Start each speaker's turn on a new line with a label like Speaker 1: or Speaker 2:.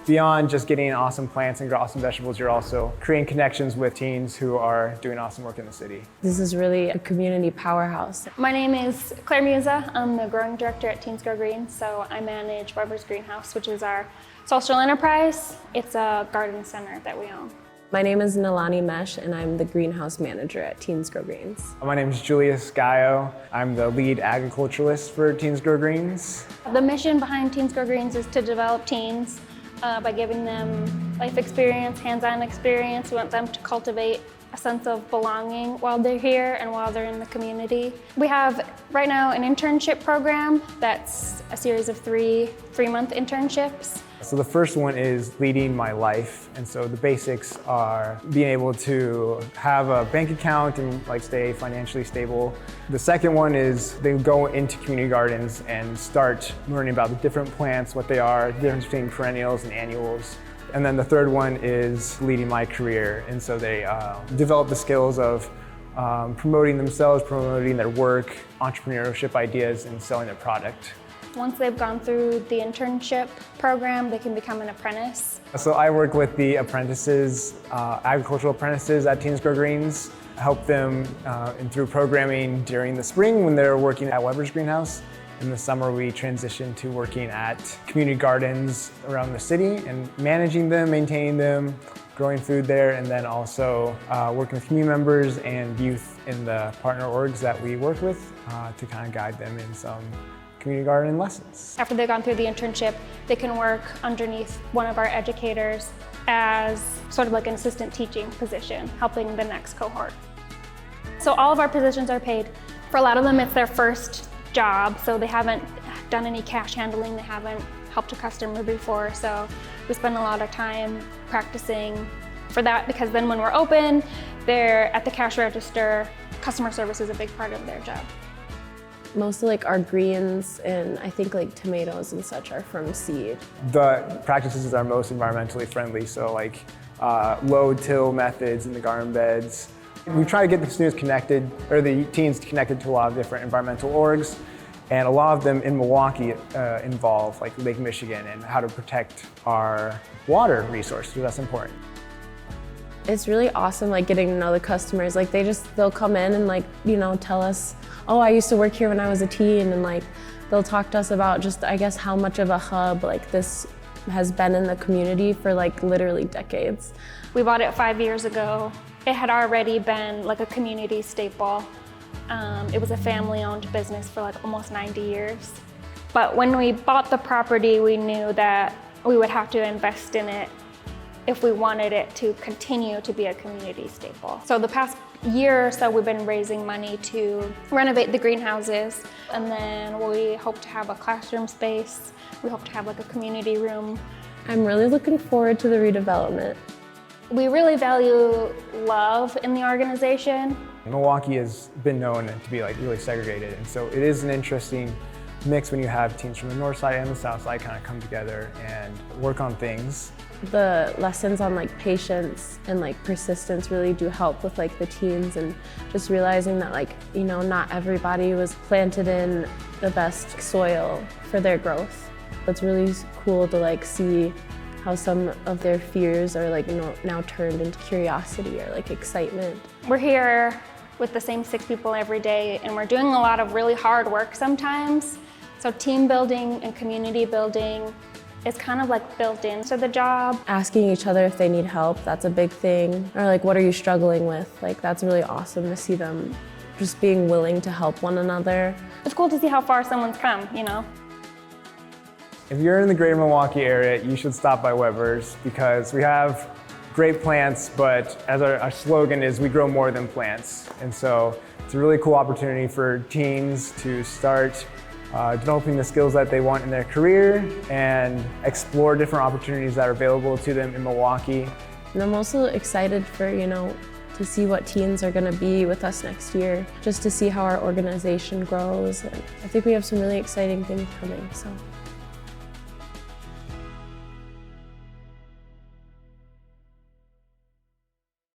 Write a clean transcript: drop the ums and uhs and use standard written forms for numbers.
Speaker 1: Beyond just getting awesome plants and awesome vegetables, you're also creating connections with teens who are doing awesome work in the city.
Speaker 2: This is really a community powerhouse.
Speaker 3: My name is Claire Muza. I'm the growing director at Teens Grow Green, so I manage Weber's Greenhouse, which is our social enterprise. It's a garden center that we own.
Speaker 2: My name is Nalani Moesch, and I'm the greenhouse manager at Teens Grow Greens.
Speaker 1: My name is Julius Gayo. I'm the lead agriculturalist for Teens Grow Greens.
Speaker 3: The mission behind Teens Grow Greens is to develop teens by giving them life experience, hands-on experience. We want them to cultivate a sense of belonging while they're here and while they're in the community. We have right now an internship program that's a series of three-month internships.
Speaker 1: So the first one is leading my life, and so the basics are being able to have a bank account and stay financially stable. The second one is they go into community gardens and start learning about the different plants, what they are, the difference between perennials and annuals. And then the third one is leading my career, and so they develop the skills of promoting themselves, promoting their work, entrepreneurship ideas, and selling their product.
Speaker 3: Once they've gone through the internship program, they can become an apprentice.
Speaker 1: So I work with the apprentices, agricultural apprentices at Teens Grow Greens, help them through programming during the spring when they're working at Weber's Greenhouse. In the summer, we transition to working at community gardens around the city and managing them, maintaining them, growing food there, and then also working with community members and youth in the partner orgs that we work with to kind of guide them in some community garden lessons.
Speaker 3: After they've gone through the internship, they can work underneath one of our educators as sort of like an assistant teaching position, helping the next cohort. So all of our positions are paid. For a lot of them, it's their first job, so they haven't done any cash handling, they haven't helped a customer before, so we spend a lot of time practicing for that, because then when we're open, they're at the cash register. Customer service is a big part of their job.
Speaker 2: Most of our greens and I think tomatoes and such are from seed.
Speaker 1: The practices are most environmentally friendly, so low till methods in the garden beds. We try to get the students connected, or the teens connected to a lot of different environmental orgs, and a lot of them in Milwaukee involve Lake Michigan and how to protect our water resource, so that's important.
Speaker 2: It's really awesome getting to know the customers. They'll come in and tell us, oh, I used to work here when I was a teen, and they'll talk to us about just, I guess, how much of a hub this has been in the community for literally decades.
Speaker 3: We bought it 5 years ago. It had already been a community staple. It was a family-owned business for almost 90 years. But when we bought the property, we knew that we would have to invest in it if we wanted it to continue to be a community staple. So the past year or so, we've been raising money to renovate the greenhouses, and then we hope to have a classroom space. We hope to have a community room.
Speaker 2: I'm really looking forward to the redevelopment.
Speaker 3: We really value love in the organization.
Speaker 1: Milwaukee has been known to be really segregated, and so it is an interesting mix when you have teens from the north side and the south side kind of come together and work on things.
Speaker 2: The lessons on patience and persistence really do help with the teens, and just realizing that not everybody was planted in the best soil for their growth. It's really cool to see how some of their fears are now turned into curiosity or excitement.
Speaker 3: We're here with the same 6 people every day, and we're doing a lot of really hard work sometimes. So team building and community building is kind of built into the job.
Speaker 2: Asking each other if they need help, that's a big thing. Or what are you struggling with? That's really awesome to see them just being willing to help one another.
Speaker 3: It's cool to see how far someone's come,
Speaker 1: If you're in the greater Milwaukee area, you should stop by Weber's, because we have great plants, but as our slogan is, we grow more than plants. And so it's a really cool opportunity for teens to start developing the skills that they want in their career and explore different opportunities that are available to them in Milwaukee.
Speaker 2: And I'm also excited for, to see what teens are going to be with us next year, just to see how our organization grows. And I think we have some really exciting things coming. So.